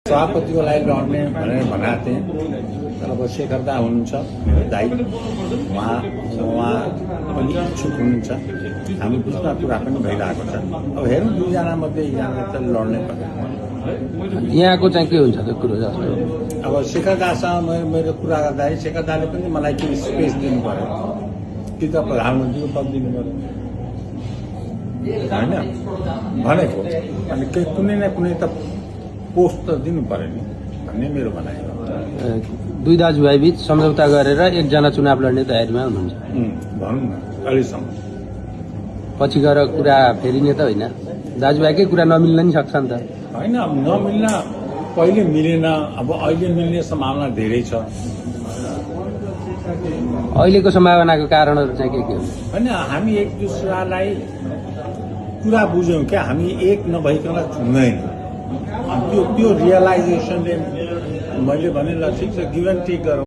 सभापतिको लागि लड्ने भनेर भनेको थिएँ तर अब शेखर दा हुनुहुन्छ मेरो दाइ उहाँ पनि इच्छुक हुनुहुन्छ हामी बुझ्न कुरा पनि भइरहेको छ अब हेरौँ दुईजना मध्ये एकजना त लड्नै पर्छ यहाँको चाहिँ के हुन्छ त्यो कुरो जस्तो अब शेखर दासँग मेरो कुरा गर्दाखेरि शेखर दाले पनि मलाई केही स्पेस दिनु पर्यो कि त प्रधानमन्त्रीको पद दिनु पर्यो होइन भनेको अनि कुनै न कुनै त पोस्ट त दिनु पर्यो नि भन्ने मेरो भनाइ हो दुई दाजुभाइ बीच सम्झौता गरेर एकजना चुनाव लड्ने तयारीमा हुनुहुन्छ भनौँ न अहिलेसम्म पछि गएर कुरा फेरिने त होइन दाजुभाइकै कुरा नमिल्न नि सक्छ नि त होइन अब नमिल्न पहिले मिलेन अब अहिले मिल्ने सम्भावना धेरै छ अहिलेको सम्भावनाको कारणहरू चाहिँ के हो होइन हामी एक दुसरालाई कुरा बुझ्यौँ क्या हामी एक नभइकन छुँदैन त्यो रियलाइजेसनले मैले भने ल ठिक छ गिभ एन्ड टेक गरौँ